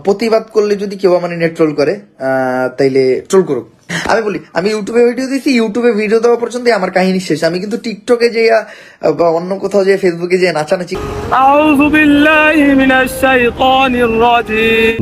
প্রতিবাদ করলে যদি কেউ আমার নিয়ে ট্রোল করে তাইলে ট্রোল করুক। আমি বলি, আমি ইউটিউবে ভিডিও দিয়েছি, ইউটিউবে ভিডিও দেওয়া পর্যন্ত আমার কাহিনী শেষ। আমি কিন্তু টিকটকে যে বা অন্য কোথাও যে ফেসবুকে যে নাচানাচি।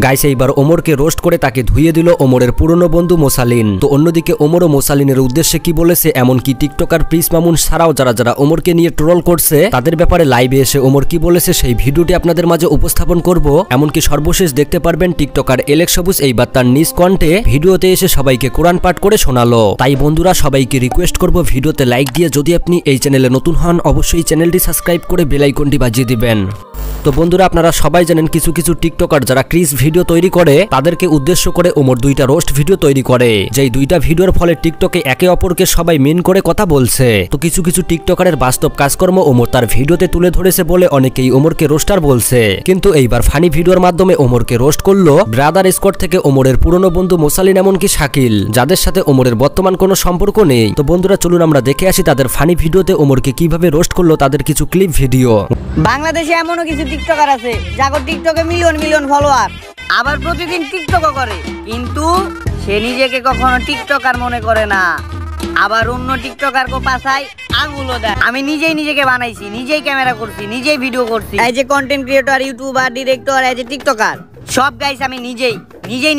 গাইস এইবার ওমরকে রোস্ট করে তাকে ধুইয়ে দিল ওমরের পুরনো বন্ধু মোসালিন। তো অন্যদিকে ওমর ও মোসালিনের উদ্দেশ্যে কি বলেছে, এমনকি টিকটকার প্রিন্স মামুন ছাড়াও যারা যারা ওমরকে নিয়ে ট্রোল করছে তাদের ব্যাপারে লাইভে এসে ওমর কি বলেছে সেই ভিডিওটি আপনাদের মাঝে উপস্থাপন করব। এমনকি সর্বশেষ দেখতে পারবেন টিকটকার এলেক্স সবুজ এইবার তার নিজ কণ্ঠে ভিডিওতে এসে সবাইকে কোরআন পাঠ করে শোনালো। তাই বন্ধুরা সবাইকে রিকোয়েস্ট করব ভিডিওতে লাইক দিয়ে, যদি আপনি এই চ্যানেলে নতুন হন অবশ্যই চ্যানেলটি সাবস্ক্রাইব করে বেল আইকনটি বাজিয়ে দিবেন। তো বন্ধুরা আপনারা সবাই জানেন কিছু কিছু টিকটকার যারা ক্রিস ভিডিও তৈরি করে তাদেরকে উদ্দেশ্য করে ওমর দুইটা রোস্ট ভিডিও তৈরি করে, যেই দুইটা ভিডিওর ফলে টিকটকে একে অপরকে সবাই মেন করে কথা বলছে। তো কিছু কিছু টিকটকারের বাস্তব কাজকর্ম ওমর তার ভিডিওতে তুলে ধরেছে বলে অনেকেই ওমরকে রোস্টার বলছে। কিন্তু এইবার ফানি ভিডিওর মাধ্যমে ওমরকে রোস্ট করলো ব্রাদার স্কোয়াড থেকে ওমরের পুরনো বন্ধু মোসালিন এমনকি শাকিল, যাদের সাথে ওমরের বর্তমান কোনো সম্পর্ক নেই। তো বন্ধুরা চলুন আমরা দেখে আসি তাদের ফানি ভিডিওতে ওমরকে কিভাবে রোস্ট করলো তাদের কিছু ক্লিপ ভিডিও। বাংলাদেশে এমনও কিছু টিকটকার আছে যাগো টিকটকে মিলিয়ন মিলিয়ন ফলোয়ার, আবার প্রতিদিন টিকটকও করে, কিন্তু সে নিজেকে কখনো টিকটকার মনে করে না। আবার অন্য টিকটকার কো পাছায় আঙুলও দেয়। আমি নিজেই নিজেকে বানাইছি, নিজেই ক্যামেরা করছি, নিজেই ভিডিও করছি। এই যে কন্টেন্ট ক্রিয়েটর, ইউটিউবার, ডিরেক্টর, এই যে টিকটকার, সব গাইস আমি নিজেই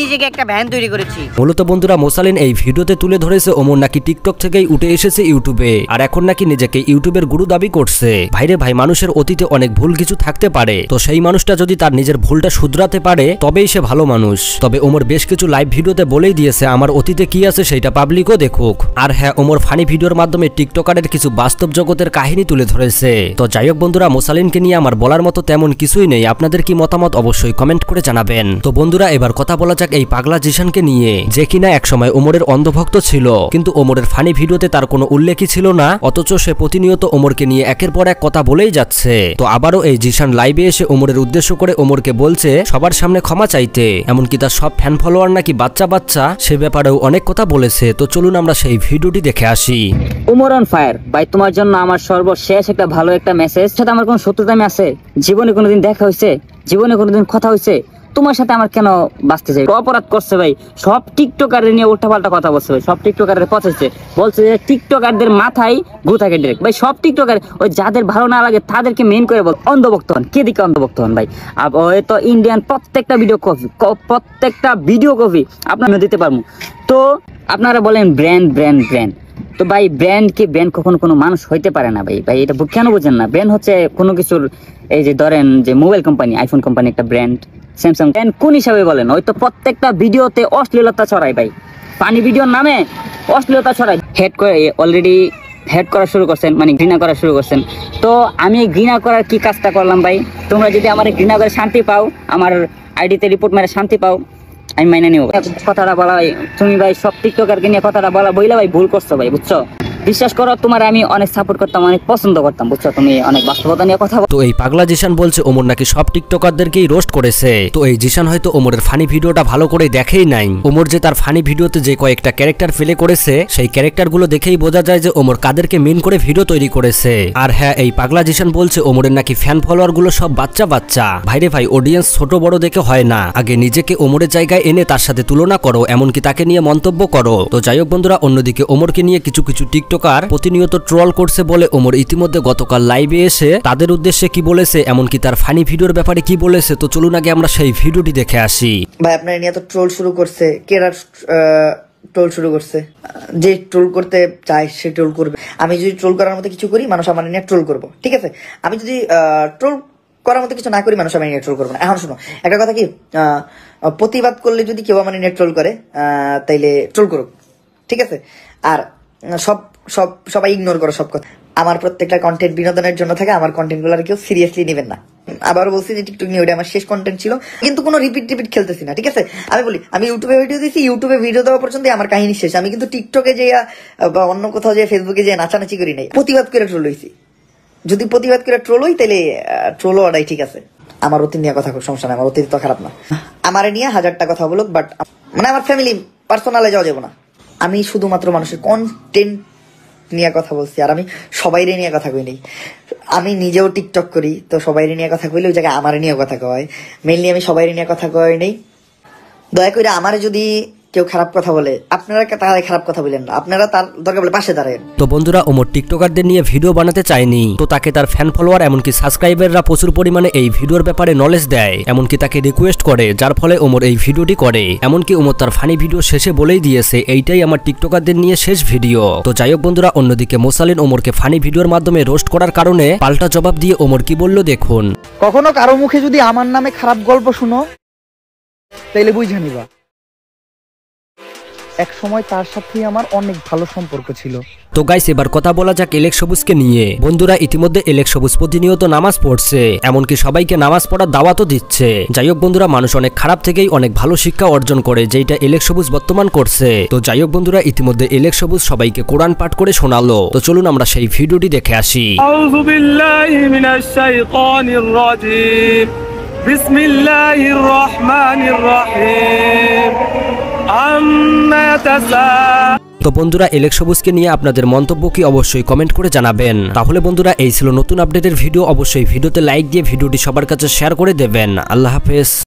নিজেকে একটা ভ্যান তৈরি করেছি। মূলত বন্ধুরা মোসালিন এই ভিডিওতে তুলে ধরেছে ওমর নাকি টিকটক থেকেই উঠে এসেছে ইউটিউবে, আর এখন নাকি নিজেকে ইউটিউবের গুরু দাবি করছে। ভাইরে ভাই, মানুষের অতীতে অনেক ভুল কিছু থাকতে পারে, তো সেই মানুষটা যদি তার নিজের ভুলটা শুধরাতে পারে তবেই সে ভালো মানুষ। তবে ওমর বেশ কিছু লাইভ ভিডিওতে বলেই দিয়েছে আমার অতীতে কি আছে সেটা পাবলিকও দেখুক। আর হ্যাঁ, ওমর ফানি ভিডিওর মাধ্যমে টিকটকারের কিছু বাস্তব জগতের কাহিনী তুলে ধরেছে। তো যাই হোক বন্ধুরা, মোসালিনকে নিয়ে আমার বলার মতো তেমন কিছুই নেই, আপনাদের কি মতামত অবশ্যই কমেন্ট করে জানাবেন। তো বন্ধুরা এবার কথা বলা যাক এই পাগলা জিশানকে নিয়ে, যে কিনা একসময় ওমরের অন্ধভক্ত ছিল, কিন্তু ওমরের ফানি ভিডিওতে তার কোনো উল্লেখই ছিল না, অথচ সে প্রতিনিয়ত ওমরকে নিয়ে একের পর এক কথা বলেই যাচ্ছে। তো আবারও এই জিশান লাইভে এসে ওমরের উদ্দেশ্য করে ওমরকে বলছে সবার সামনে ক্ষমা চাইতে, এমনকি তার সব ফ্যান ফলোয়ার নাকি বাচ্চা বাচ্চা, সে ব্যাপারেও অনেক কথা বলেছে। তো চলুন আমরা সেই ভিডিওটি দেখে আসি। ওমর অন ফায়ার ভাই, তোমার জন্য আমার সর্বশেষ একটা ভালো একটা মেসেজ। সাথে আমার কোনো শত্রুতা আছে? জীবনে কোনোদিন দেখা হয়েছে? জীবনে কোনোদিন কথা হয়েছে? তোমার সাথে আমার কেন বাঁচতে চাই? অপরাধ করছে ভাই, সব টিকটকারের নিয়ে উল্টাপাল্টা কথা বলছে ভাই, সব টিকটকারের পচাইছে, বলছে যে টিকটকারদের মাথায় গু থাকে ডিরেক্ট। ভাই সব টিকটকার ওই যাদের ভালো না লাগে তাদেরকে মেন করে বল অন্ধভক্ত হন। কে দিকে অন্ধভক্ত হন ভাই? ওই তো ইন্ডিয়ান প্রত্যেকটা ভিডিও কপি আপনারা দিতে পারবো। তো আপনারা বলেন ব্র্যান্ড ব্র্যান্ড ব্র্যান্ড, তো ভাই ব্র্যান্ড কি ব্র্যান্ড কখনো কোনো মানুষ হইতে পারে না ভাই। ভাই এটা কেন বুঝেন না? ব্র্যান্ড হচ্ছে কোনো কিছুর, এই যে ধরেন যে মোবাইল কোম্পানি, আইফোন কোম্পানি একটা ব্র্যান্ড, স্যামসাং ব্র্যান্ড কোন হিসাবে বলেন? ওই তো প্রত্যেকটা ভিডিওতে অশ্লীলতা ছড়ায় ভাই, ফানি ভিডিওর নামে অশ্লীলতা ছড়ায়। হেড করে অলরেডি হেড করা শুরু করছেন, মানে ঘৃণা করা শুরু করছেন। তো আমি ঘৃণা করার কি কাজটা করলাম ভাই? তোমরা যদি আমার ঘৃণা করে শান্তি পাও, আমার আইডিতে রিপোর্ট মেরে শান্তি পাও, আমি মাইনে নিব। কথাটা বলা ভাই, তুমি ভাই সব টিকটকারকে নিয়ে কথাটা বলা বইলা ভাই ভুল করছো ভাই, বুঝছো? বিশ্বাস করো, তোমার আমি অনেক সাপোর্ট করতাম, অনেক পছন্দ করতাম, বুঝছো? তুমি অনেক বাস্তবতা নিয়ে কথা বলো। তো এই পাগলা জিশান বলছে ওমর নাকি সব টিকটকারদেরকেই রোস্ট করেছে। তো এই জিশান হয়তো ওমরের ফানি ভিডিওটা ভালো করে দেখেই নাই। ওমর যে তার ফানি ভিডিওতে যে কয়েকটা ক্যারেক্টার ফেলে করেছে সেই ক্যারেক্টারগুলো দেখেই বোঝা যায় যে ওমর কাদেরকে মেন করে ভিডিও তৈরি করেছে। আর হ্যাঁ, এই পাগলা জিশান বলছে ওমরের নাকি ফ্যান ফলোয়ার গুলো সব বাচ্চা বাচ্চা। ভাইরে ভাই, অডিয়েন্স ছোট বড় দেখে হয় না, আগে নিজেকে ওমরের জায়গায় এনে তার সাথে তুলনা করো, এমনকি তাকে নিয়ে মন্তব্য করো। তো যাই হোক বন্ধুরা, অন্যদিকে ওমরকে নিয়ে কিছু কিছু টিকটকার প্রতিনিয়ত ট্রল করছে বলে ওমর ইতিমধ্যে গতকাল লাইভে এসে তাদের উদ্দেশ্যে কি বলেছে, এমনকি তার ফানি ভিডিওর ব্যাপারে কি বলেছে। তো চলুন আগে আমরা সেই ভিডিওটি দেখে আসি। ভাই আপনার নিয়ে তো ট্রোল শুরু করছে, কেরা ট্রোল শুরু করছে? যে ট্রোল করতে চায় সে ট্রোল করবে। আমি যদি ট্রোল করার মতো কিছু করি, মানুষ আমার নিয়ে ট্রোল করবো, ঠিক আছে? আমি যদি ট্রোল করার মতো কিছু না করি, মানুষ আমার নিয়ে ট্রোল করবো না। এখন শোনো একটা কথা, কি প্রতিবাদ করলে যদি কেউ আমার নিয়ে ট্রোল করে তাইলে ট্রোল করুক, ঠিক আছে? আর সবাই ইগনোর করো সব কথা। আমার প্রত্যেকটা কন্টেন্ট বিনোদনের জন্য থাকে, আমার কন্টেন্ট গুলো কেউ সিরিয়াসলি নেবেন না। আবার বলছি যে টিকটক নিয়ে ওটা আমার শেষ কন্টেন্ট ছিল, কিন্তু কোনো রিপিট খেলতেছি না, ঠিক আছে? আমি বলি, আমি ইউটিউবে ভিডিও দিয়েছি, ইউটিউবে ভিডিও দেওয়া পর্যন্ত আমার কাহিনী শেষ। আমি কিন্তু টিকটকে যে বা অন্য কোথাও যে ফেসবুকে যে নাচানাচি করি নাই, প্রতিবাদ করে ট্রোল হয়েছি। যদি প্রতিবাদ করে ট্রোল হই তাহলে ট্রোল হওয়াটাই ঠিক আছে। আমার অতীত নিয়ে কথা সমস্যা নাই, আমার অতীত তো খারাপ না। আমার নিয়ে হাজারটা কথা বলুক, বাট মানে আমার ফ্যামিলি পার্সোনালে যাওয়া যাবো না। আমি শুধুমাত্র মানুষের কন্টেন্ট নিয়ে কথা বলছি, আর আমি সবাইরে নিয়ে কথা কই নাই। আমি নিজেও টিকটক করি, তো সবাইরে নিয়ে কথা কইলে ওই জায়গায় আমার নিয়েও কথা কয়। মেইনলি আমি সবাইরে নিয়ে কথা কই নাই। দয়া করে আমার যদি কেউ খারাপ কথা বলে, আপনারা তাহলে খারাপ কথা বলেন না, আপনারা তার দরকার বলে পাশে দাঁড়ান। তো বন্ধুরা, ওমর টিকটকারদের নিয়ে ভিডিও বানাতে চায়নি, তো তাকে তার ফ্যান ফলোয়ার এমনকি সাবস্ক্রাইবাররা প্রচুর পরিমাণে এই ভিডিওর ব্যাপারে নলেজ দেয়, এমনকি তাকে রিকোয়েস্ট করে, যার ফলে ওমর এই ভিডিওটি করে। এমনকি ওমর তার ফানি ভিডিও শেষে বলেই দিয়েছে এইটাই আমার টিকটকারদের নিয়ে শেষ ভিডিও। তো যাই হোক বন্ধুরা, অন্যদিকে মোসালিন ওমরকে ফানি ভিডিওর মাধ্যমে রোস্ট করার কারণে পাল্টা জবাব দিয়ে ওমর কি বলল দেখুন। কখনো কারো মুখে যদি আমার নামে খারাপ গল্প শুনো তাইলে বুঝে নিবা এক সময় তার সাথে আমার অনেক ভালো সম্পর্ক ছিল। তো গাইস, এবার কথা বলা যাক এলেক্স সবুজকে নিয়ে। বন্ধুরা, ইতিমধ্যে এলেক্স সবুজ প্রতিনিয়ত নামাজ পড়ছে, এমনকি সবাইকে নামাজ পড়ার দাওয়াতও দিচ্ছে। যাই হোক বন্ধুরা, মানুষ অনেক খারাপ থেকেই অনেক ভালো শিক্ষা অর্জন করে, যেটা এলেক্স সবুজ বর্তমান করছে। তো যাই হোক বন্ধুরা, ইতিমধ্যে এলেক্স সবুজ সবাইকে কোরআন পাঠ করে শোনালো। তো চলুন আমরা সেই ভিডিওটি দেখে আসি। আউযু বিল্লাহি মিনাশ শাইতানির রাজীম। বিসমিল্লাহির রহমানির রহিম। তো বন্ধুরা, এলেক্স সবুজকে নিয়ে আপনাদের মন্তব্য কি অবশ্যই কমেন্ট করে জানাবেন। তাহলে বন্ধুরা, এই ছিল নতুন আপডেটের ভিডিও। অবশ্যই ভিডিওতে লাইক দিয়ে ভিডিওটি সবার কাছে শেয়ার করে দেবেন। আল্লাহ হাফেজ।